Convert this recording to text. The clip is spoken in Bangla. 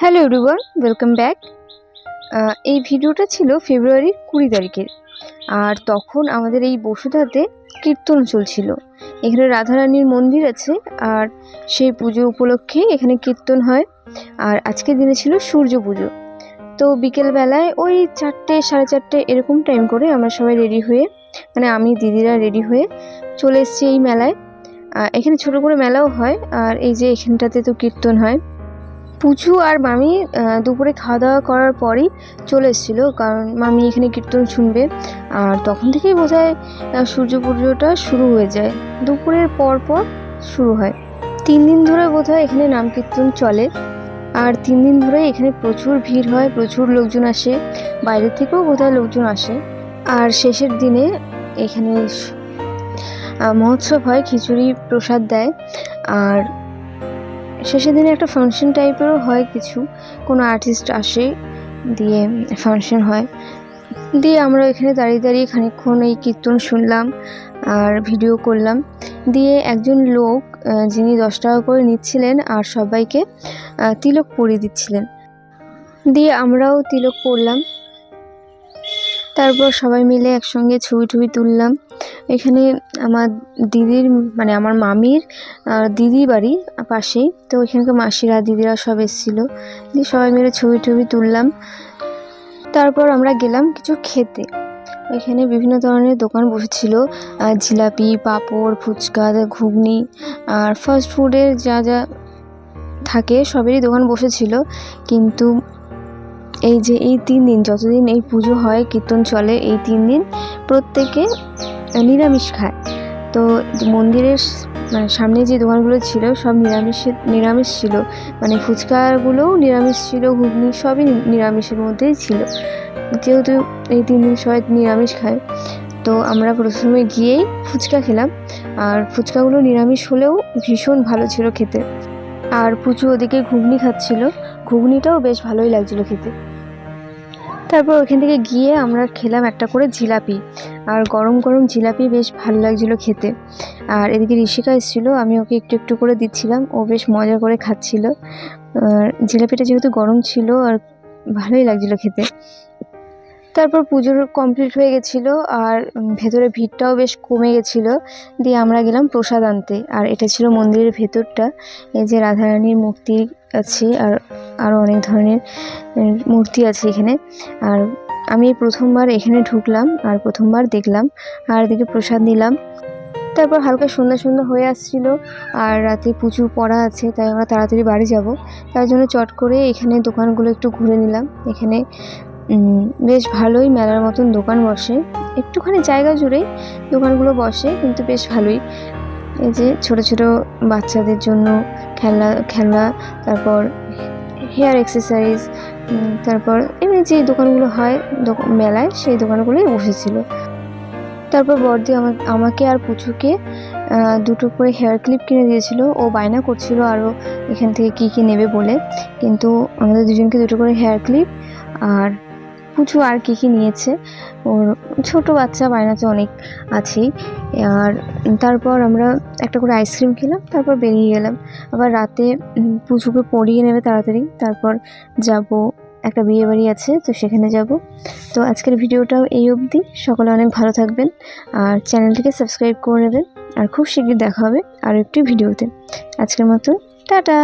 Hello everyone, welcome back. এই ভিডিওটা ছিল ফেব্রুয়ারির 20 তারিখের। আর তখন আমাদের এই বসুধাতে কীর্তন চলছিল। এখানে রাধারানীর মন্দির আছে, আর সেই পুজো উপলক্ষে এখানে কীর্তন হয়। আর আজকের দিনে ছিল সূর্য পুজো। তো বিকেলবেলায় ওই 4টে সাড়ে 4টে এরকম টাইম করে আমরা সবাই রেডি হয়ে, মানে আমি দিদিরা রেডি হয়ে চলে এসেছি এই মেলায়। এখানে ছোটো করে মেলাও হয়, আর এই যে এখানটাতে তো কীর্তন হয়। পুচু আর মামি দুপুরে খাওয়া দাওয়া করার পরই চলে এসেছিলো, কারণ মামি এখানে কীর্তন শুনবে। আর তখন থেকেই বোধহয় সূর্য পুজোটা শুরু হয়ে যায়, দুপুরের পর শুরু হয়। 3 দিন ধরে বোধহয় এখানে নাম কীর্তন চলে। আর 3 দিন ধরে এখানে প্রচুর ভিড় হয়, প্রচুর লোকজন আসে, বাইরের থেকেও বোধহয় লোকজন আসে। আর শেষের দিনে এখানে মহোৎসব হয়, খিচুড়ি প্রসাদ দেয়। আর শেষের দিনে একটা ফাংশন টাইপেরও হয়, কিছু কোনো আর্টিস্ট আসে, দিয়ে ফাংশন হয়। দিয়ে আমরা এখানে দাঁড়িয়ে দাঁড়িয়ে খানিকক্ষণ এই কীর্তন শুনলাম আর ভিডিও করলাম। দিয়ে একজন লোক যিনি 10 টাকা করে নিচ্ছিলেন আর সবাইকে তিলক পরিয়ে দিচ্ছিলেন, দিয়ে আমরাও তিলক পরলাম। তারপর সবাই মিলে একসঙ্গে ছবি তুললাম। এখানে আমার দিদির, মানে আমার মামির দিদি বাড়ি পাশেই, তো এখানকার মাসিরা দিদিরা সব এসেছিলো, দিয়ে সবাই মিলে ছবি তুললাম। তারপর আমরা গেলাম কিছু খেতে। এখানে বিভিন্ন ধরনের দোকান বসেছিল, জিলাপি, পাঁপড়, ফুচকা, ঘুগনি আর ফাস্ট ফুডের যা যা থাকে সবেরই দোকান বসেছিল। কিন্তু এই যে এই 3 দিন, যতদিন এই পুজো হয়, কীর্তন চলে, এই 3 দিন প্রত্যেকে নিরামিষ খায়। তো মন্দিরের সামনে যে দোকানগুলো ছিল সব নিরামিষ ছিল, মানে ফুচকাগুলোও নিরামিষ ছিল, ঘুগনি সবই নিরামিষের মধ্যেই ছিল, যেহেতু এই 3 দিন সবাই নিরামিষ খায়। তো আমরা প্রথমে গিয়েই ফুচকা খেলাম, আর ফুচকাগুলো নিরামিষ হলেও ভীষণ ভালো ছিল খেতে। আর পুচু ওদিকে ঘুগনি খাচ্ছিল, ঘুগনিটাও বেশ ভালোই লাগছিল খেতে। তারপর ওখান থেকে গিয়ে আমরা খেলাম একটা করে জিলাপি, আর গরম গরম জিলাপি বেশ ভালো লাগছিলো খেতে। আর এদিকে ঋষিকা এসেছিলো, আমি ওকে একটু একটু করে দিচ্ছিলাম, ও বেশ মজা করে খাচ্ছিল। আর জিলাপিটা যেহেতু গরম ছিল আর ভালোই লাগছিলো খেতে। তারপর পুজোর কমপ্লিট হয়ে গেছিলো, আর ভেতরে ভিড়টাও বেশ কমে গেছিলো। দিয়ে আমরা গেলাম প্রসাদ আনতে। আর এটা ছিল মন্দিরের ভেতরটা। এই যে রাধারানীর মূর্তি আছে, আর আরও অনেক ধরনের মূর্তি আছে এখানে। আর আমি প্রথমবার এখানে ঢুকলাম আর প্রথমবার দেখলাম, আর এদিকে প্রসাদ নিলাম। তারপর হালকা সন্ধ্যা হয়ে আসছিল, আর রাতে প্রচুর পড়া আছে, তাই আমরা তাড়াতাড়ি বাড়ি যাব। তার জন্য চট করে এখানে দোকানগুলো একটু ঘুরে নিলাম। এখানে বেশ ভালোই মেলার মতন দোকান বসে, একটুখানি জায়গা জুড়েই দোকানগুলো বসে, কিন্তু বেশ ভালোই। এই যে ছোট ছোট বাচ্চাদের জন্য খেলনা, তারপর হেয়ার অ্যাক্সেসরিজ, তারপর এমনি যে দোকানগুলো হয় মেলায়, সেই দোকানগুলোই বসেছিল। তারপর বড়দি আমাকে আর পুচুকে 2টো করে হেয়ার ক্লিপ কিনে দিয়েছিল। ও বায়না করছিল আরও এখান থেকে কী নেবে বলে, কিন্তু আমাদের দুজনকে 2টো করে হেয়ার ক্লিপ, আর পুচু আর কী নিয়েছে, ওর ছোট বাচ্চা বায়না তো অনেক আছেই। আর তারপর আমরা একটা করে আইসক্রিম খেলাম, তারপর বেরিয়ে গেলাম। আবার রাতে পুচুকে পরিয়ে নেবে তাড়াতাড়ি, তারপর যাব, একটা বিয়ে বাড়ি আছে, তো সেখানে যাব। তো আজকের ভিডিওটাও এই অবধি। সকলে অনেক ভালো থাকবেন, আর চ্যানেলটিকে সাবস্ক্রাইব করে নেবেন। আর খুব শীঘ্রই দেখা হবে আরও একটি ভিডিওতে। আজকের মতো টাটা।